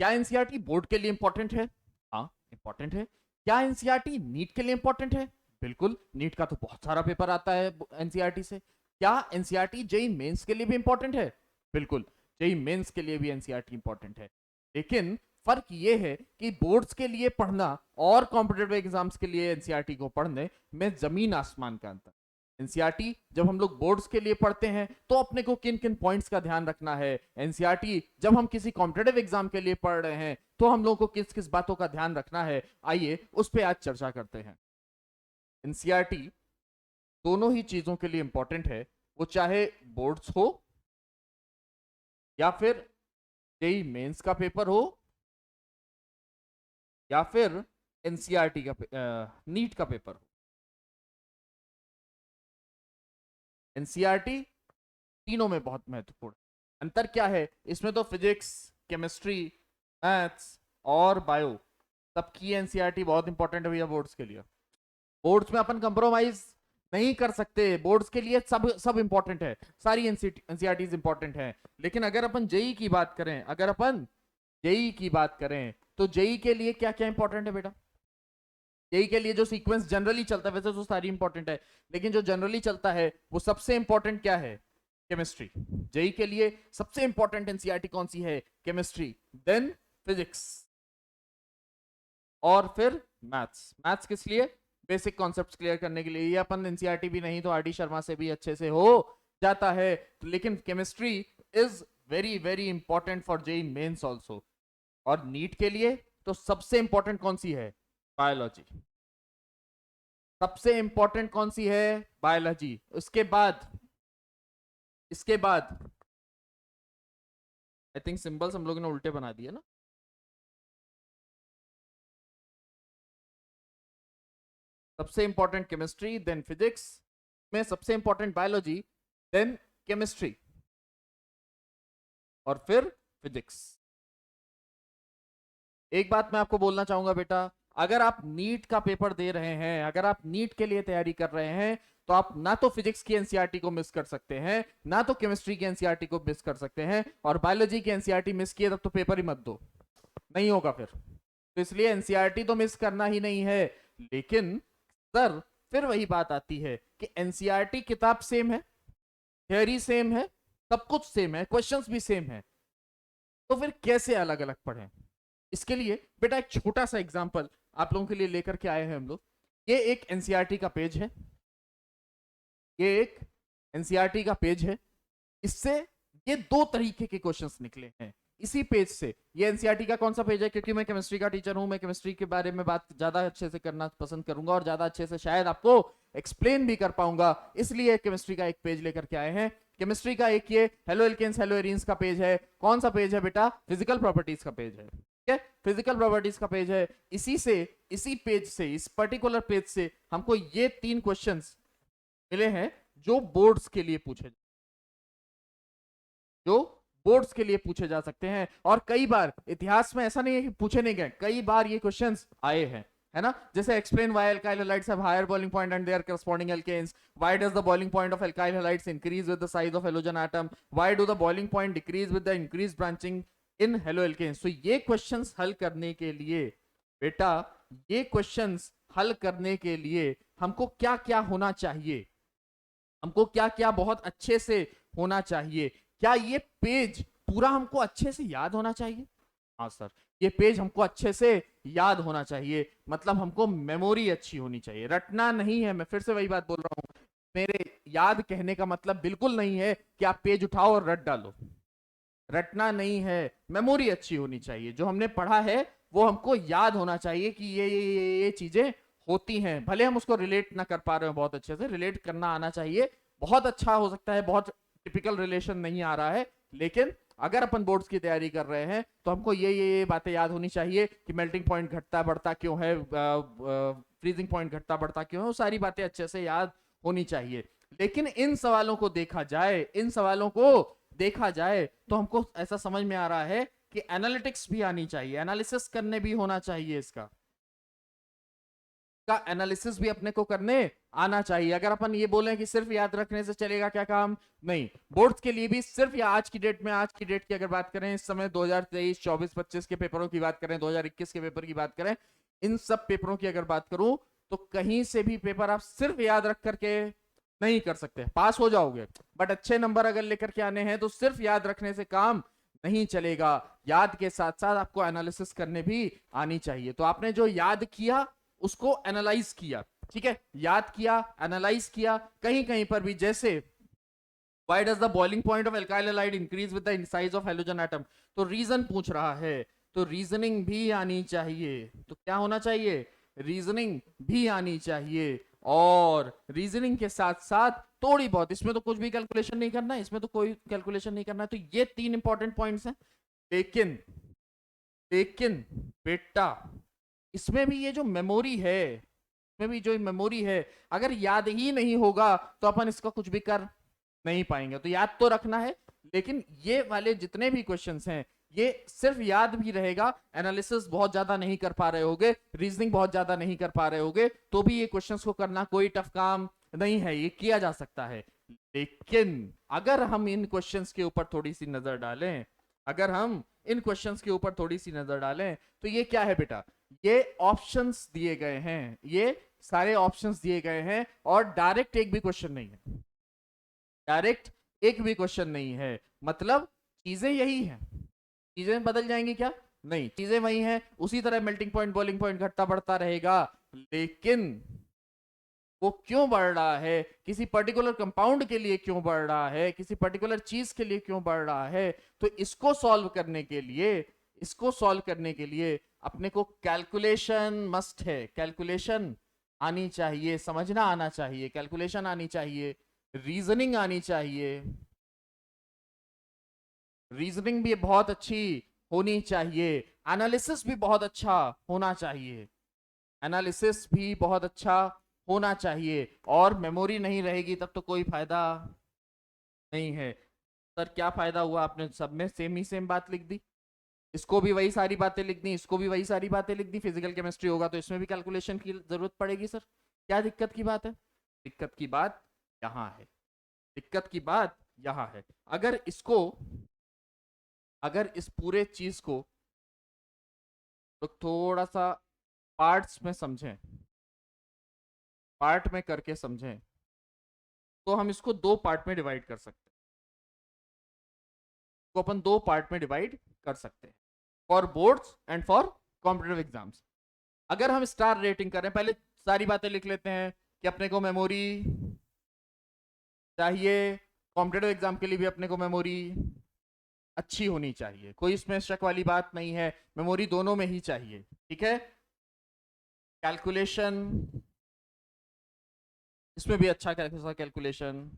क्या NCERT board के लिए इंपॉर्टेंट है? हाँ इंपॉर्टेंट है। क्या एनसीईआरटी नीट के लिए इंपॉर्टेंट है? बिल्कुल, नीट का तो बहुत सारा पेपर आता है एनसीईआरटी से। क्या एनसीईआरटी जेई मेंस के लिए भी इंपॉर्टेंट है? बिल्कुल, जेई मेंस के लिए भी एनसीईआरटी इंपॉर्टेंट है। लेकिन फर्क ये है कि बोर्ड्स के लिए पढ़ना और कॉम्पिटेटिव एग्जाम्स के लिए एनसीईआरटी को पढ़ने में जमीन आसमान का अंतर। एनसीईआरटी जब हम लोग बोर्ड्स के लिए पढ़ते हैं तो अपने को किन किन पॉइंट्स का ध्यान रखना है, एनसीईआरटी जब हम किसी कॉम्पिटेटिव एग्जाम के लिए पढ़ रहे हैं तो हम लोग को किस किस बातों का ध्यान रखना है, आइए उस पर आज चर्चा करते हैं। एनसीईआरटी दोनों ही चीजों के लिए इंपॉर्टेंट है, वो चाहे बोर्ड्स हो या फिर जेई मेंस का पेपर हो या फिर एनसीईआरटी का नीट का पेपर हो। एनसीईआरटी तीनों में बहुत महत्वपूर्ण। अंतर क्या है इसमें? तो फिजिक्स, केमिस्ट्री, मैथ्स और बायो सबकी एनसीईआरटी बहुत इंपॉर्टेंट है भैया बोर्ड्स के लिए। बोर्ड्स में अपन कंप्रोमाइज नहीं कर सकते, बोर्ड्स के लिए सब इंपॉर्टेंट है, सारी एनसीईआरटीज इंपॉर्टेंट है। लेकिन अगर अपन जेई की बात करें, अगर अपन जेई की बात करें तो जेई के लिए क्या क्या इंपॉर्टेंट है बेटा? जेई के लिए जो सीक्वेंस जनरली चलता है, वैसे तो सारी इंपॉर्टेंट है, लेकिन जो जनरली चलता है वो सबसे इंपॉर्टेंट क्या है? केमिस्ट्री। जेई के लिए सबसे इंपॉर्टेंट एनसीईआरटी कौन सी है? केमिस्ट्री, देन फिजिक्स और फिर मैथ्स। मैथ्स किस लिए? बेसिक कॉन्सेप्ट्स क्लियर करने के लिए। ये अपन एनसीईआरटी भी नहीं तो आरडी शर्मा से भी अच्छे से हो जाता है, लेकिन chemistry is very very important for JEE Mains also. और नीट के लिए तो सबसे इंपॉर्टेंट कौन सी है? बायोलॉजी। सबसे इंपॉर्टेंट कौन सी है? बायोलॉजी। इसके बाद आई थिंक सिंबल्स हम लोगों ने उल्टे बना दिए ना। सबसे इंपॉर्टेंट केमिस्ट्री, देन फिजिक्स, में सबसे इंपॉर्टेंट बायोलॉजी, देन केमिस्ट्री और फिर फिजिक्स। एक बात मैं आपको बोलना चाहूंगा बेटा, अगर आप नीट का पेपर दे रहे हैं, अगर आप नीट के लिए तैयारी कर रहे हैं, तो आप ना तो फिजिक्स की एनसीईआरटी को मिस कर सकते हैं, ना तो केमिस्ट्री की एनसीईआरटी को मिस कर सकते हैं, और बायोलॉजी की एनसीईआरटी मिस किए तब तो पेपर ही मत दो, नहीं होगा फिर। तो इसलिए एनसीईआरटी तो मिस करना ही नहीं है। लेकिन सर फिर वही बात आती है कि एनसीईआरटी किताब सेम है, थियोरी सेम है, सब कुछ सेम है, क्वेश्चंस भी सेम है, तो फिर कैसे अलग अलग पढ़ें? इसके लिए बेटा एक छोटा सा एग्जांपल आप लोगों के लिए लेकर के आए हैं हम लोग। ये एक एनसीईआरटी का पेज है, ये एक एनसीईआरटी का पेज है। इससे ये दो तरीके के क्वेश्चंस निकले हैं इसी पेज से। ये एनसीईआरटी का कौन सा पेज है? क्योंकि मैं केमिस्ट्री का टीचर हूं, मैं केमिस्ट्री के बारे में बात ज्यादा अच्छे से करना पसंद करूंगा और ज्यादा अच्छे से शायद आपको एक्सप्लेन भी कर पाऊंगा, इसलिए केमिस्ट्री का एक पेज लेकर के आए हैं। केमिस्ट्री का एक ये हेलो एल्केन्स हेलो एरीन्स का पेज है। कौन सा पेज है बेटा? फिजिकल प्रॉपर्टीज का पेज है। ठीक है, फिजिकल प्रॉपर्टीज का पेज है। इसी पेज से, इस पर्टिकुलर पेज से हमको ये 3 क्वेश्चंस मिले हैं जो बोर्ड्स के लिए पूछे जा सकते हैं। और कई बार इतिहास में ऐसा नहीं है कि पूछे नहीं गए, कई बार ये क्वेश्चंस आए हैं, है ना। जैसे explain why alkyl halides have higher boiling point and their corresponding alkanes, why does the boiling point of alkyl halides increase with the size of halogen atom, why do the boiling point decrease with the increase branching in haloalkanes. तो ये questions हल करने के लिए बेटा, ये questions हल करने के लिए हमको क्या क्या होना चाहिए, हमको क्या क्या बहुत अच्छे से होना चाहिए? क्या ये पेज पूरा हमको अच्छे से याद होना चाहिए? हाँ सर, ये पेज हमको अच्छे से याद होना चाहिए, मतलब हमको मेमोरी अच्छी होनी चाहिए, रटना नहीं है। मैं फिर से वही बात बोल रहा हूं, मेरे याद कहने का मतलब बिल्कुल नहीं है कि आप पेज उठाओ और रट डालो, रटना नहीं है, मेमोरी अच्छी होनी चाहिए। जो हमने पढ़ा है वो हमको याद होना चाहिए कि ये चीजें होती हैं। भले हम उसको रिलेट ना कर पा रहे हो बहुत अच्छे से, रिलेट करना आना चाहिए। बहुत अच्छा हो सकता है, बहुत टिपिकल रिलेशन नहीं आ रहा है, लेकिन अगर अपन बोर्ड्स की तैयारी कर रहे हैं तो हमको ये बातें याद होनी चाहिए कि मेल्टिंग पॉइंट घटता बढ़ता क्यों है, फ्रीजिंग पॉइंट घटता बढ़ता क्यों है, वो सारी बातें अच्छे से याद होनी चाहिए। लेकिन इन सवालों को देखा जाए तो हमको ऐसा समझ में आ रहा है कि एनालिटिक्स भी आनी चाहिए, एनालिसिस करने भी होना चाहिए इसका उसका एनालिसिस भी अपने को करने आना चाहिए। अगर अपन ये बोलें कि सिर्फ याद रखने से चलेगा क्या काम, नहीं। बोर्ड्स के लिए भी सिर्फ या आज की डेट में, आज की डेट की अगर बात करें, इस समय 2023, 24, 25 के पेपरों की बात करें, 2021 के पेपर की बात करें, इन सब पेपरों की अगर बात करूं तो कहीं से भी पेपर आप सिर्फ याद रख करके नहीं कर सकते। पास हो जाओगे बट अच्छे नंबर अगर लेकर के आने हैं तो सिर्फ याद रखने से काम नहीं चलेगा। याद के साथ साथ आपको एनालिसिस करने भी आनी चाहिए। तो आपने जो याद किया उसको एनालाइज किया, ठीक है, याद किया, एनालाइज किया। कहीं कहीं पर भी जैसे why does the boiling point of alkyl halide increase with the size of halogen atom, तो रीजन पूछ रहा है, तो रीजनिंग भी आनी चाहिए। तो क्या होना चाहिए, रीजनिंग भी आनी चाहिए। और रीजनिंग के साथ साथ थोड़ी बहुत, इसमें तो कुछ भी कैलकुलेशन नहीं करना है, इसमें तो कोई कैलकुलेशन नहीं करना है। तो ये 3 इंपॉर्टेंट पॉइंट्स हैं। लेकिन लेकिन बेटा इसमें भी ये जो मेमोरी है, इसमें भी जो मेमोरी है, अगर याद ही नहीं होगा तो अपन इसका कुछ भी कर नहीं पाएंगे। तो याद तो रखना है, लेकिन ये वाले जितने भी क्वेश्चंस हैं ये सिर्फ याद भी रहेगा, एनालिसिस बहुत ज्यादा नहीं कर पा रहे होगे, रीजनिंग बहुत ज्यादा नहीं कर पा रहे होगे, तो भी ये क्वेश्चंस को करना कोई टफ काम नहीं है, ये किया जा सकता है। लेकिन अगर हम इन क्वेश्चंस के ऊपर थोड़ी सी नजर डालें, अगर हम इन क्वेश्चंस के ऊपर थोड़ी सी नजर डालें, तो ये क्या है बेटा, ये ऑप्शंस दिए गए हैं, ये सारे ऑप्शंस दिए गए हैं और डायरेक्ट एक भी क्वेश्चन नहीं है, डायरेक्ट एक भी क्वेश्चन नहीं है। मतलब चीजें यही हैं, चीजें बदल जाएंगी क्या, नहीं, चीजें वही हैं, उसी तरह मेल्टिंग पॉइंट, बॉइलिंग पॉइंट घटता बढ़ता रहेगा। लेकिन वो क्यों बढ़ रहा है, किसी पर्टिकुलर कंपाउंड के लिए क्यों बढ़ रहा है, किसी पर्टिकुलर चीज के लिए क्यों बढ़ रहा है, तो इसको सॉल्व करने के लिए, इसको सॉल्व करने के लिए अपने को कैलकुलेशन मस्ट है, कैलकुलेशन आनी चाहिए, समझना आना चाहिए, कैलकुलेशन आनी चाहिए, रीजनिंग आनी चाहिए, रीजनिंग भी बहुत अच्छी होनी चाहिए, एनालिसिस भी बहुत अच्छा होना चाहिए, एनालिसिस भी बहुत अच्छा होना चाहिए। और मेमोरी नहीं रहेगी तब तो कोई फायदा नहीं है। सर क्या फायदा हुआ, आपने सब में सेम ही सेम बात लिख दी, इसको भी वही सारी बातें लिख दी, इसको भी वही सारी बातें लिख दी, फिजिकल केमिस्ट्री होगा तो इसमें भी कैलकुलेशन की जरूरत पड़ेगी। सर क्या दिक्कत की बात है, दिक्कत की बात यहाँ है, दिक्कत की बात यहाँ है। अगर इसको, अगर इस पूरे चीज को तो थोड़ा सा पार्ट्स में समझें, पार्ट में करके समझें, तो हम इसको 2 पार्ट में डिवाइड कर सकते हैं, तो अपन 2 पार्ट में डिवाइड कर सकते हैं, for boards and for competitive exams. अगर हम स्टार रेटिंग करें, पहले सारी बातें लिख लेते हैं कि अपने को मेमोरी चाहिए, कॉम्पिटेटिव एग्जाम के लिए भी अपने को मेमोरी अच्छी होनी चाहिए, कोई इसमें शक वाली बात नहीं है, मेमोरी दोनों में ही चाहिए, ठीक है। कैलकुलेशन, इसमें भी अच्छा कैलकुलेशन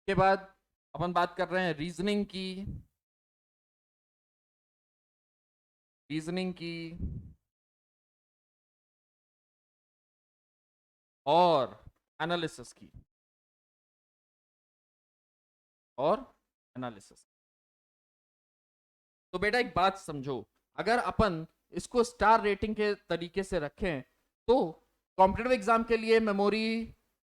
के बाद अपन बात कर रहे हैं रीजनिंग की, रीजनिंग की और एनालिसिस की, और एनालिसिस। तो बेटा एक बात समझो, अगर अपन इसको स्टार रेटिंग के तरीके से रखें तो कॉम्पिटेटिव एग्जाम के लिए मेमोरी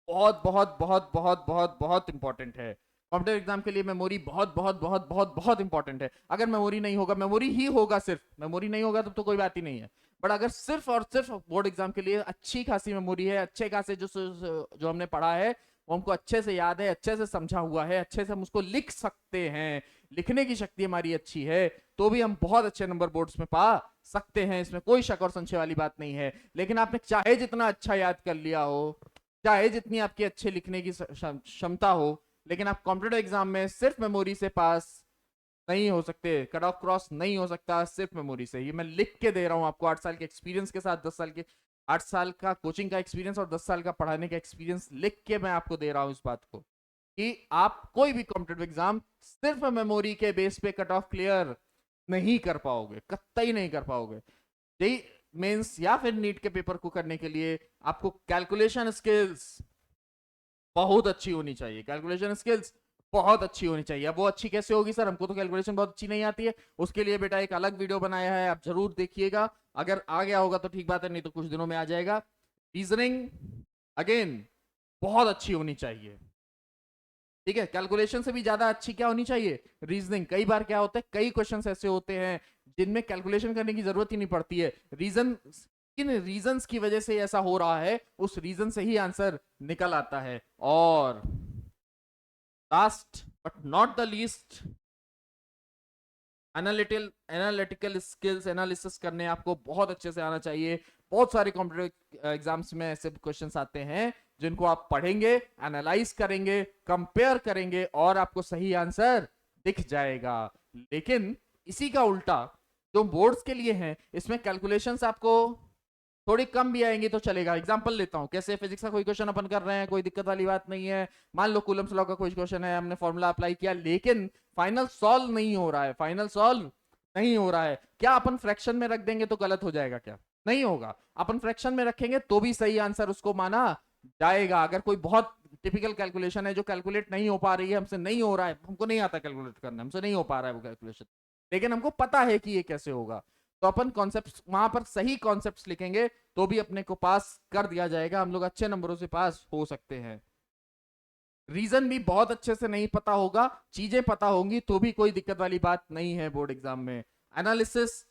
बहुत बहुत बहुत बहुत बहुत बहुत इंपॉर्टेंट है, कॉम्पिटेटिव एग्जाम के लिए मेमोरी बहुत बहुत बहुत बहुत बहुत इंपॉर्टेंट है। अगर मेमोरी नहीं होगा, मेमोरी ही होगा, सिर्फ मेमोरी नहीं होगा तब तो कोई बात ही नहीं है, बट अगर सिर्फ और सिर्फ बोर्ड एग्जाम के लिए अच्छी खासी मेमोरी है, अच्छे खासे जो हमने पढ़ा है वो हमको अच्छे से याद है, अच्छे से समझा हुआ है, अच्छे से हम उसको लिख सकते हैं, लिखने की शक्ति हमारी अच्छी है, तो भी हम बहुत अच्छे नंबर बोर्ड्स में पा सकते हैं, इसमें कोई शक और संशय वाली बात नहीं है। लेकिन आपने चाहे जितना अच्छा याद कर लिया हो, चाहे जितनी आपकी अच्छे लिखने की क्षमता हो, लेकिन आप कॉम्पिटेटिव एग्जाम में सिर्फ मेमोरी से पास नहीं हो सकते, कट ऑफ क्रॉस नहीं हो सकता सिर्फ मेमोरी से। ये मैं लिख के दे रहा हूं आपको, 8 साल के एक्सपीरियंस के साथ, 10 साल के, 8 साल का कोचिंग का एक्सपीरियंस और 10 साल का पढ़ाने का एक्सपीरियंस लिख के मैं आपको दे रहा हूं इस बात को, कि आप कोई भी कॉम्पिटेटिव एग्जाम सिर्फ मेमोरी के बेस पे कट ऑफ क्लियर नहीं कर पाओगे, कतई नहीं कर पाओगे। जेई मेंस या फिर नीट के पेपर को करने के लिए आपको कैलकुलेशन स्किल्स बहुत अच्छी होनी चाहिए, कैलकुलेशन स्किल्स बहुत अच्छी होनी चाहिए। अब वो अच्छी कैसे होगी सर, हमको तो कैलकुलेशन बहुत अच्छी नहीं आती है। उसके लिए बेटा एक अलग वीडियो बनाया है, आप जरूर देखिएगा। अगर आ गया होगा तो ठीक बात है, नहीं तो कुछ दिनों में आ जाएगा। रीजनिंग अगेन बहुत अच्छी होनी चाहिए, ठीक है। कैलकुलेशन से भी ज्यादा अच्छी क्या होनी चाहिए, रीजनिंग। कई बार क्या होता है, कई क्वेश्चंस ऐसे होते हैं जिनमें कैलकुलेशन करने की जरूरत ही नहीं पड़ती है। रीजन, किन रीजंस की वजह से ऐसा हो रहा है, उस रीजन से ही आंसर निकल आता है। और last but not the least, analytical skills, analysis करने आपको बहुत अच्छे से आना चाहिए। बहुत सारे कॉम्पिटिटिव एग्जाम्स में ऐसे क्वेश्चंस आते हैं जिनको आप पढ़ेंगे, एनालाइज करेंगे, कंपेयर करेंगे और आपको सही आंसर दिख जाएगा। लेकिन इसी का उल्टा जो बोर्ड्स के लिए हैं, इसमें कैलकुलेशंस आपको थोड़ी कम भी आएंगी तो चलेगा। एग्जांपल लेता हूं, कैसे फिजिक्स का कोई क्वेश्चन अपन कर रहे हैं, कोई दिक्कत वाली बात नहीं है। मान लो कूलम्स लॉ का कोई क्वेश्चन है, हमने फॉर्मूला अप्लाई किया, लेकिन फाइनल सॉल्व नहीं हो रहा है, फाइनल सॉल्व नहीं हो रहा है, क्या अपन फ्रैक्शन में रख देंगे तो गलत हो जाएगा क्या, नहीं होगा। अपन फ्रैक्शन में रखेंगे तो भी सही आंसर उसको माना जाएगा। अगर कोई बहुत टिपिकल कैलकुलेशन है जो कैलकुलेट नहीं हो पा रही है, हमसे नहीं हो रहा है, हमको नहीं आता कैलकुलेट करना, हमसे नहीं हो पा रहा है वो कैलकुलेशन, लेकिन हमको पता है कि ये कैसे होगा, तो अपन कॉन्सेप्ट वहां पर सही कॉन्सेप्ट्स लिखेंगे तो भी अपने को पास कर दिया जाएगा, हम लोग अच्छे नंबरों से पास हो सकते हैं। रीजन भी बहुत अच्छे से नहीं पता होगा, चीजें पता होंगी तो भी कोई दिक्कत वाली बात नहीं है बोर्ड एग्जाम में। एनालिसिस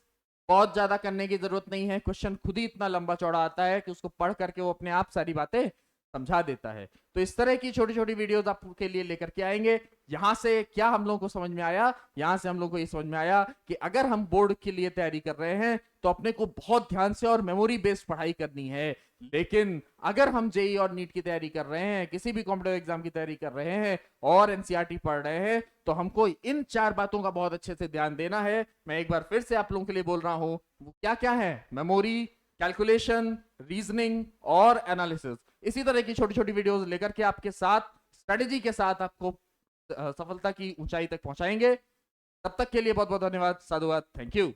बहुत ज्यादा करने की जरूरत नहीं है, क्वेश्चन खुद ही इतना लंबा चौड़ा आता है कि उसको पढ़ करके वो अपने आप सारी बातें समझा देता है। तो इस तरह की छोटी छोटी वीडियोस आपके लिए लेकर के आएंगे। यहां से क्या हम लोगों को समझ में आया, यहां से हम लोग को ये समझ में आया कि अगर हम बोर्ड के लिए तैयारी कर रहे हैं तो अपने को बहुत ध्यान से और मेमोरी बेस्ड पढ़ाई करनी है। लेकिन अगर हम जेई और नीट की तैयारी कर रहे हैं, किसी भी कॉम्पिटिटिव एग्जाम की तैयारी कर रहे हैं और एनसीईआरटी पढ़ रहे हैं, तो हमको इन 4 बातों का बहुत अच्छे से ध्यान देना है। मैं एक बार फिर से आप लोगों के लिए बोल रहा हूं, वो क्या क्या है, मेमोरी, कैलकुलेशन, रीजनिंग और एनालिसिस। इसी तरह की छोटी छोटी वीडियोस लेकर के आपके साथ स्ट्रेटेजी के साथ आपको सफलता की ऊंचाई तक पहुंचाएंगे। तब तक के लिए बहुत बहुत धन्यवाद, साधुवाद, थैंक यू।